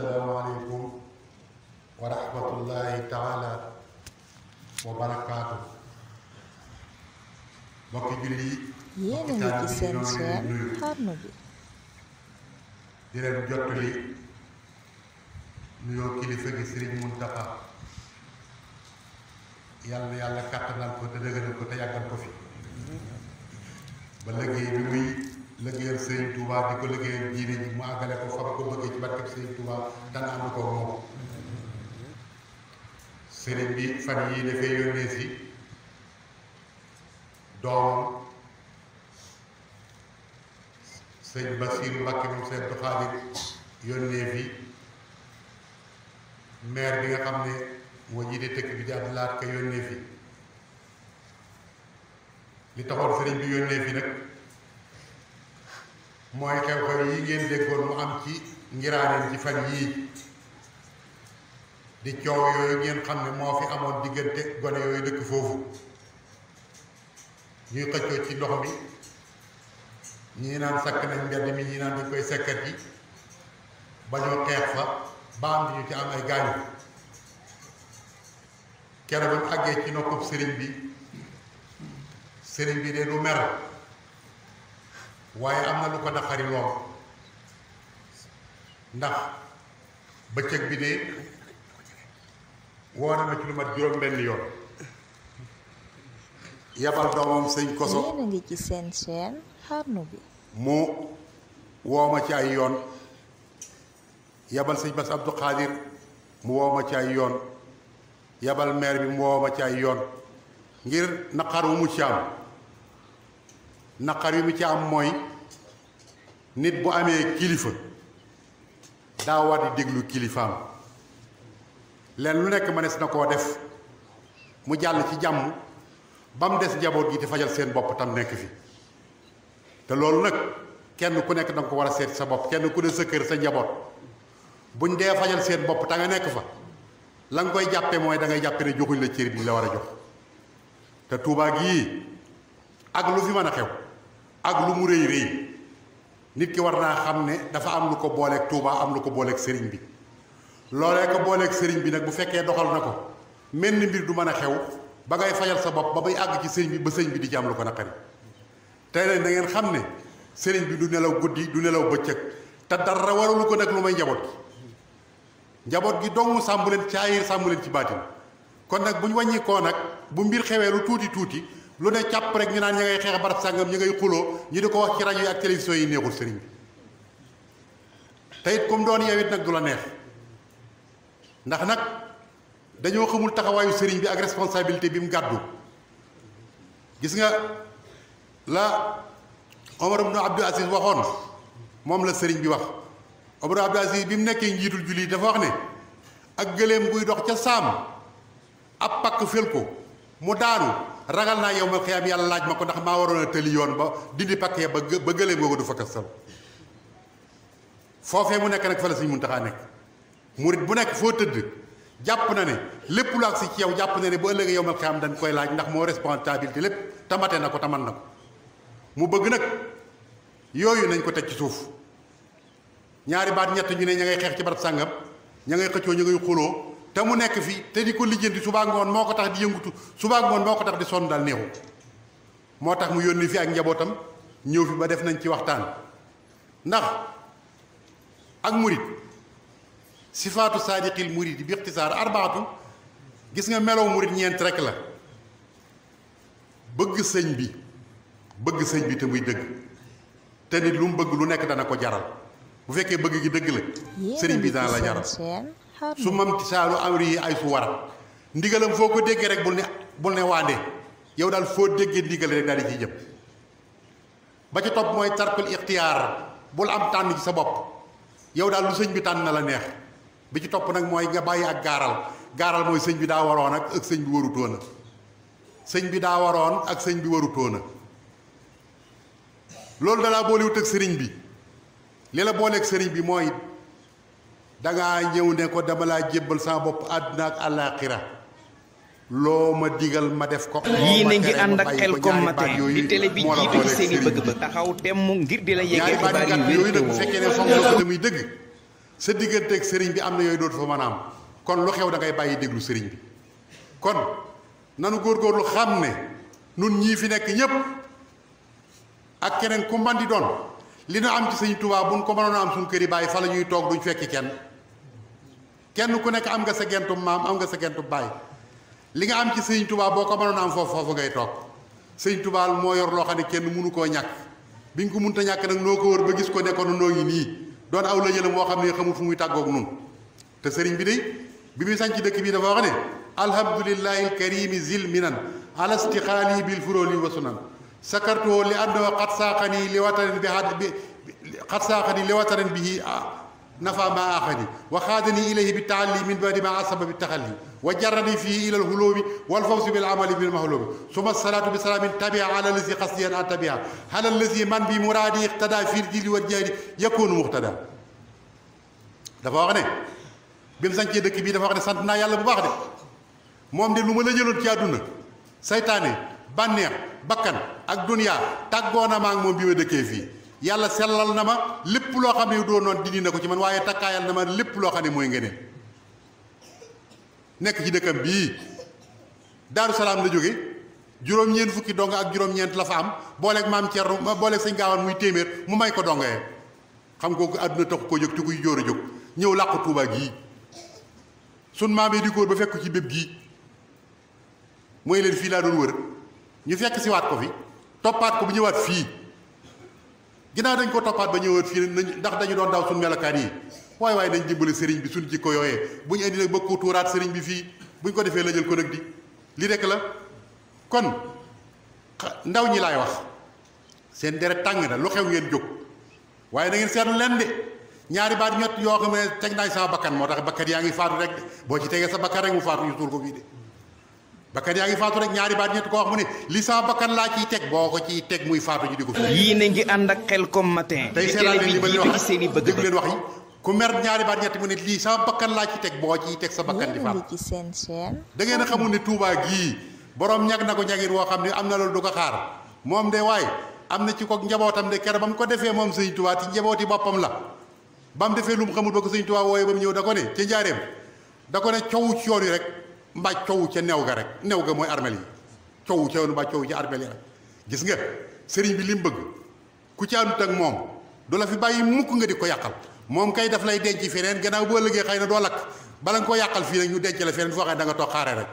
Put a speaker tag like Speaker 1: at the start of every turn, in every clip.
Speaker 1: asalaamaaleykum wa rahmatullahi taala wa barakaatu. mbokki julli yi
Speaker 2: yéen a ngi ci seen chaîne Xarnu bi.
Speaker 1: di leen jottali nuyoo kilifa gi Sëriñ Muntaxa yàlla na yàlla kàttanal ko te dëgëral ko te yàggal ko fi ba liggéey bi muy liggéeyal Sëriñ Tuubaa di ko liggéeyal diine ji mu àggale ko fa ko bëggee ci barkeb Sëriñ Tuubaa te ànd ko moom. sëriñ bi fan yii dafay yónnee si doomam sëñ Basiiru Mbàkke moom sëñ Abdu Xaadir yónnee fi maire bi nga xam ne moo jiite tëkk bi di Abdu Lahat Ka yónnee fi li taxoon sëriñ bi yónnee fi nag mooy xew-xew yi ngeen déggoon mu am ci ngiraaneen ci fan yii di coow yooyu ngeen xam ne moo fi amoon diggante gone yooyu dëkk foofu ñuy xëccoo ci ndox mi ñii naan sakk nañ mbedd mi ñii naan dañ koy sekkat yi ba ñoo xeex fa ba am di ñu ci am ay gaañu keroog ba mu àggee ci noppub sëriñ bi de du mer waaye am na lu ko naqari lool ndax bëccëg bi de woo na ma ci lu mat juróom-benn yoon yabal doomam sëñ Koso
Speaker 2: yéen a ngi ci seen chaîne Xarnu bi.
Speaker 1: mu woo ma ci ay yoon yabal sëñ Bass Abdou Khadir mu woo ma ci ay yoon yabal maire bi mu woo ma ci ay yoon ngir naqar wu mu ci am naqar wi mu ci am mooy nit bu amee kilifa daa war di déglu kilifaam leen lu nekk mënees na koo def mu jàll ci jàmm ba mu des njaboot gi di fajal seen bopp tam nekk fi te loolu nag kenn ku nekk danga ko war a seet sa bopp kenn ku ne sa kër sa njaboot buñ dee fajal seen bopp ta nga nekk fa la nga koy jàppe mooy da ngay jàppe ne joxuñ la cër bi la war a jox te Tuubaa gii ak lu fi mën a xew ak lu mu rëy rëy nit ki war naa xam ne dafa am lu ko booleeg Tuubaa am lu ko booleeg sëriñ bi loolee ko booleeg sëriñ bi nag bu fekkee doxal na ko mel ni mbir du mën a xew ba ngay fajal sa bopp ba bay àgg ci sëriñ bi ba sëriñ bi di ci am lu ko naqari tey nag da ngeen xam ne sëriñ bi du nelaw guddi du nelaw bëccëg te dara waralu ko nag lu may njaboot gi dong sàmbu leen ci ayir sàmbu leen ci baatin kon nag bu ñu wàññi koo nag bu mbir xewee lu tuuti tuuti lu ne càpp rek ñu naan ña ngay xeex barab sàngam ña ngay xuloo ñu di ko wax ci rajo yi ak télévision yi neexul sëriñ bi te it comme doon yow it nag du la neex ndax nag dañoo xamul taxawaayu sëriñ bi ak responsabilité bi mu gàddu gis nga la Omar ibn Abdul Aziz waxoon moom la sëriñ bi wax Omar ibn Abdul Aziz bi mu nekkee njiitul julli dafa wax ne ak gëléem guy dox ca saam ab pakk fel ko mu daanu ragal naa yow ma xiyaam yàlla laaj ma ko ndax maa waroon a tëli yoon ba dindi pakk ya ba gëléem googu du fa kasal foofee mu nekk nag fa la Sëriñ Muntaxa nekk murit bu nekk foo tëdd jàpp na ne lépp lu ak si ci yow jàpp na ne bu ëllëgee yow ma xiyaam dañ koy laaj ndax moo responsabilité lépp tamate na ko taman na ko mu bëgg nag yooyu nañ ko teg ci suuf ñaari baat ñett ñu ne ña ngay xeex ci barab sàngam ña ngay xëccoo ña ngay xuloo te mu nekk fi te di ko lijjanti subaa ngoon moo ko tax di yëngutu subaa ngoon moo ko tax di sonn daal neexu moo tax mu yónni fi ak njabootam ñëw fi ba def nañ ci waxtaan ndax ak murit sifaatu saadiqil murit bi ixtisaar arbaatu gis nga melow murit ñeent rek la bëgg sëñ bi te muy dëgg te nit lu mu bëgg lu nekk dana ko jaral bu fekkee bëgg gi dëgg la sëriñ bi dana la jaral su mam tisaalu amri yi ay su waral ndigalam foo ko déggee rek bul ne waande yow daal foo déggee ndigal rek daal di ciy jëm ba ci topp mooy tarkul ixtiyaar bul am tànn ci sa bopp yow daal lu sëñ bi tànn na la neex bi ci topp nag mooy nga bàyyi ak gaaral mooy sëñ bi daa waroon ak sëñ bi warutoona sëñ bi daa waroon ak sëñ bi warutoona loolu dalaa boolewut ak sëriñ bi li la booleeg sëriñ bi mooy dangaa ñëw ne ko dama laa jébbal sama bopp àdduna ak àllaaxira loo ma digal ma def ko.
Speaker 3: yii na ngi ànd ak Khelcom matin di télé bi jiitu ci seen i bëgg-bëgg taxaw temm ngir di la yeggee xibaar yi
Speaker 1: yooyu nag bu fekkee ne fonk na ko muy dëgg sa digganteeg sëriñ bi am na yooyu dootu fa mën a am kon lu xew da ngay bàyyi déglu sëriñ bi kon nanu góorgóorlu xam ne nun ñii fi nekk ñépp ak keneen ku man di doon li nu am ci sëñ Tuubaa buñ ko mënoon a am suñ kër yi bàyyi fa la ñuy toog duñ fekki kenn ku nekk am nga sa gentum maam am nga sa gentum baay li nga am ci sëñ Tuubaa boo ko mënoon a am foofu ngay toog sëñ Tuubaa moo yor loo xam ne kenn mënu koo ñàkk biñ ko mënta ñàkk nag noo ko wër ba gis ko nekkoon noo ngi nii doon aw la jëlam moo xam ne xamul fu muy tàggoog nun te sëriñ bi day bi muy sañ ci dëkk bii dafa wax ne alhamdulillahi alkarimi zil minan ala istixaali bil furóoli wa sunan sakartuhu li annahu qad saaqani li watanin li watanin bihi nafa ma axani wa xaadani ilayhi bi taalli min badi ma asaba bi taxalli wa jarrani fii ila alxuloobi walfawsi bil amali bil mahlubi suma salaatu bi salaamin tabia ala lazi xasdiyan an tabia ala lazi man bi muraadi iqtada fii jili wal jaari yakunu muqtada dafa wax ne bi mu sañcee dëkk bii dafa wax ne sant naa yàlla bu baax de moom de lu ma la jëloon ci àdduna saytaane bànneex bakkan ak duniyaa tàggoo na ma ak moom bi ma dëkkee fii yàlla sellal na ma lépp loo xam ne doon noonu dindi na ko ci man waaye takkaayal na ma lépp loo xam ne mooy ngëneel nekk ci dëkkam bii Daaru Salaam la jóge juróom-ñeent fukki dong ak juróom-ñeent la fa am booleeg maam Thierno booleeg sëñ Gaawaan muy téeméer mu may ko dongee xam nga ko àdduna taxu ko jóg ci kuy jóor a jóg ñëw làqu Tuuba gii sun maam yi di góor ba fekk ci bépp gii mooy leen fii laa doon wër ñu fekk si waat ko fi toppaat ko bu ñëwaat fii ginnaaw dañ ko toppaat ba ñëwaat fii ndax dañu doon daw suñ melokaan yi waaye dañ dimbali sëriñ bi suñ jikko yooyee bu ñu indi nag bëgg ko tuuraat sëriñ bi fii buñ ko defee la jël ko nag di li rekk la kon ndaw ñi laay wax seen deret tàng na lu xew ngeen jóg waaye da ngeen seetlu leen de ñaari baat ñett yoo xam ne teg nañ sama bakkan moo tax bakkan yaa ngi faatu rek boo ci tegee sa bakkan rek mu faatu ñu suul ko fii de bakkan yaa ngi faatu rek ñaari baat ñett ko wax mu ne li sama bakkan laa ciy teg boo ko ciy teg muy faatu ñu di ko fi
Speaker 3: yii na ngi ànd ak Khelcom matin
Speaker 1: tey seetaan leen li ma leen wax
Speaker 3: seen i bëgg
Speaker 1: dégg leen wax yi ku mer ñaari baat ñett mu ne lii sama bakkan laa ciy teg boo ciy teg sa bakkan di faatu
Speaker 2: ci seen chaîne
Speaker 1: da ngeen a xamul ne Touba gii borom ñag na ko ñagit woo xam ne am na loolu du ko xaar moom de waaye am na ci ko njabootam de kere ba mu ko defee moom sëñ Touba ci njabooti boppam la ba mu defee lu mu xamul ba ko sëñ Touba wooyee ba mu ñëw da ko ne ca njaareem da ko ne coow ci yoon yi rek mbaa coow ca new ga rek new ga mooy armel yi coow ca yoon mbaa coow ci armel yi rek gis nga sëriñ bi li mu bëgg ku ci àndut ak moom du la fi bàyyi mukk nga di ko yàqal moom kay daf lay denc feneen gannaaw boo ëllëgee xëy na doo lakk bala nga ko yàqal fii nag ñu denc la feneen foo xam ne da nga toog xaare rek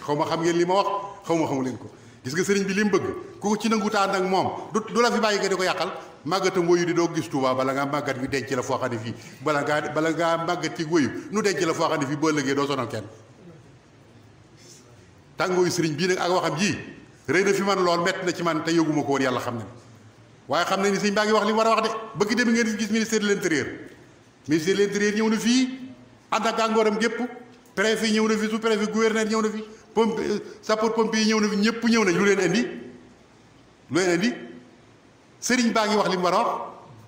Speaker 1: xaw ma xam ngeen li ma wax xamu leen ko gis nga sëriñ bi li mu bëgg ku ci nangutaan ak moom du la fi bàyyi nga di ko yàqal màggatam woyu di doo gis Tuuba bala ngaa màggat ñu denc la foo xam ne fii bala ngaa màggat ci woyu nu denc la foo xam ne fii boo ëllëgee doo sonal kenn tàngooyu sëriñ bii nag ak waxam ji rëy na fi man lool mett na ci man te yëguma ko woon yàlla xam ne waaye xam ne ni sëñ baa ngi wax li mu war a wax de bëgg dem ngeen gis ministère de l'intérieur ñëw na fii ànd ak gàngooram gépp préfet ñëw na fi sous préfet gouverneur ñëw na fi pompe sapeur pompier yi ñëw na fi ñëpp ñëw nañ lu leen indi sëriñ baa ngi wax li mu war a wax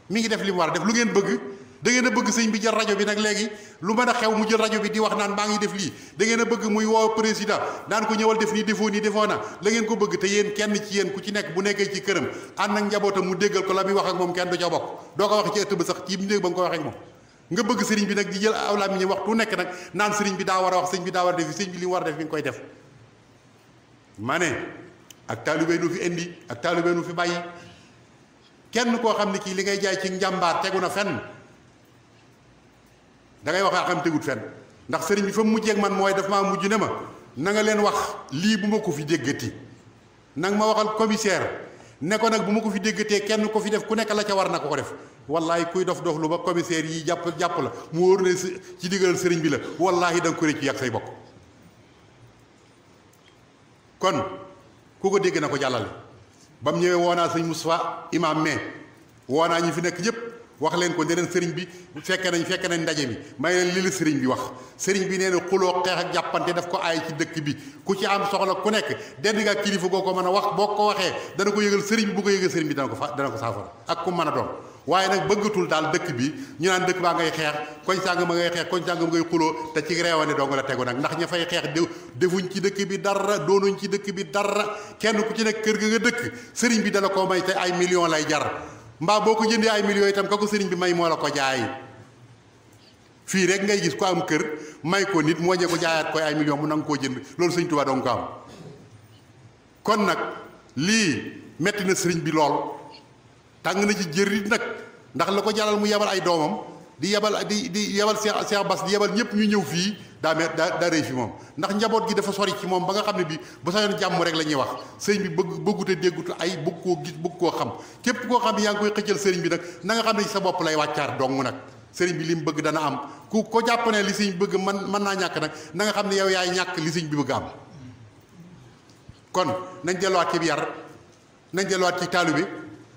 Speaker 1: mi ngi def li mu war a def lu ngeen bëgg da ngeen a bëgg sëñ bi jël rajo bi nag léegi lu mën a xew mu jël rajo bi di wax naan maa ngi def lii da ngeen a bëgg muy woo président daan ko ñëwal def nii defoo na la ngeen ko bëgg te yéen kenn ci yéen ku ci nekk bu nekkee ci këram ànd ak njabootam mu déggal ko la muy wax ak moom kenn du ca bokk doo ko wax ci ëtt ba sax ci néeg ba nga ko waxee ak moom nga bëgg sëriñ bi nag di jël aw làmmiñ waxtu nekk nag naan sëriñ bi daa war a wax sëriñ bi daa war a def sëriñ bi li mu war a def mi ngi koy def ma ne ak taalibe nu fi indi ak taalibe nu fi bàyyi kenn koo xam ne kii li ngay jaay ci njàmbaar tegu na fenn da ngay wax a xam tegut fenn ndax sëriñ bi fa mu mujjee ak man mooy daf maa mujj ne ma na nga leen wax lii bu ma ko fi déggati nag ma waxal commissaire ne ko nag bu ma ko fi déggatee kenn ko fi def ku nekk la ca war na ko def wallahi kuy dof lu ba commissaire yi jàpp la mu wóor ne ci diggalal sëriñ bi la wallahi da nga ko rëcc yàgg say bokk kon ku ko dégg na ko jàllale ba mu ñëwee woonaa sëñ Moustapha imam mais woonaa ñi fi nekk ñëpp wax leen ko ne leen sëriñ bi fekke nañ ndaje mi may leen li la sëriñ bi wax sëriñ bi nee na xuloo xeex ak jàppante daf ko aay ci dëkk bi ku ci am soxla ku nekk denn nga kilifa goo ko mën a wax boo ko waxee dana ko yëgal sëriñ bi bu ko yëgal sëriñ bi dana ko saafara ak ku mën a doon waaye nag bëggatul daal dëkk bi ñu naan dëkk baa ngay xeex koñ sàngam ma ngay xeex koñ sàngam ngay xuloo te ci reewane dong la tegu nag ndax ña fay xeex defuñ ci dëkk bi dara doonuñ ci dëkk bi dara kenn ku ci nekk kër ga nga dëkk sëriñ bi dala koo may te ay millions lay jar mbaa boo ko jëndee ay millions itam ka ko sëriñ bi may moo la ko jaay fii rek ngay gis ko am kër may ko nit moo ko jaayaat koy ay million mu nangu koo jënd loolu sëñ Tuubaa dong ko am kon nag lii metti na sëriñ bi lool tàng na ci jër it nag ndax la ko jalal mu yebal ay doomam di yebal Cheikh Bass di yebal ñëpp ñu ñëw fii daa rëy fi moom ndax njaboot gi dafa sori ci moom ba nga xam ne bi bu sañoon jàmm rek la ñuy wax sëriñ bi bëggute déggutu ay bëgg koo gis bëgg koo xam képp koo xam ne yaa ngi koy xëccal sëriñ bi nag na nga xam ne ci sa bopp lay wàccaar dong nag sëriñ bi li mu bëgg dana am ku ko jàpp ne li sëriñ bëgg mën naa ñàkk nag na nga xam ne yow yaay ñàkk li sëriñ bi bëgg am kon nañ delluwaat ci yar nañ delluwaat ci taalibe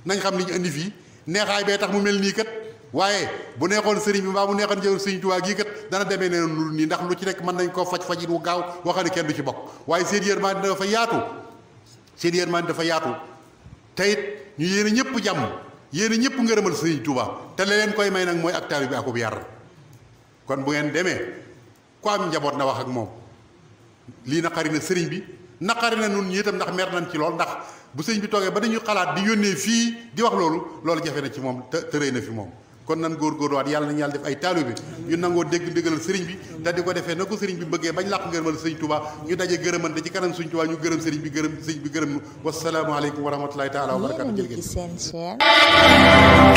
Speaker 1: nañ xam li ñu indi fii neexaay bee tax mu mel nii kat waaye bu neexoon sëriñ bi mbaa mu neexoon jëw sëriñ Tuubaa gii kat dana demee ne lu nii ndax lu ci nekk mën nañ koo faj wu gaaw boo xam ne kenn du ci bokk waaye seen yërmande dafa yaatu seen yërmande dafa yaatu te it ñu yéene ñëpp jàmm yéene ñëpp ngërëmal sëriñ Tuubaa te la leen koy may nag mooy ak taalibe bi akub yar kon bu ngeen demee ku am njaboot na wax ak moom lii naqari na sëriñ bi naqari na nun ñi itam ndax mer nañ ci lool ndax bu sëriñ bi toogee ba dañu xalaat di yónnee fii di wax loolu jafe na ci moom te rëy na fi moom kon nan góorgóorluwaat yàlla nañu yàlla def ay taalibe bi ñu nangoo dégg ndigalal sëriñ bi te di ko defee na ko sëriñ bi bëggee bañ làq ngërëmal sëriñ Tuubaa ñu daje gërëmante ci kanam sëriñ Tuubaa ñu gërëm sëriñ bi gërëm nu wasalaamu aleykum wa rahmatulahi taala wa barakatu
Speaker 2: yéen a ngi ci seen chaîne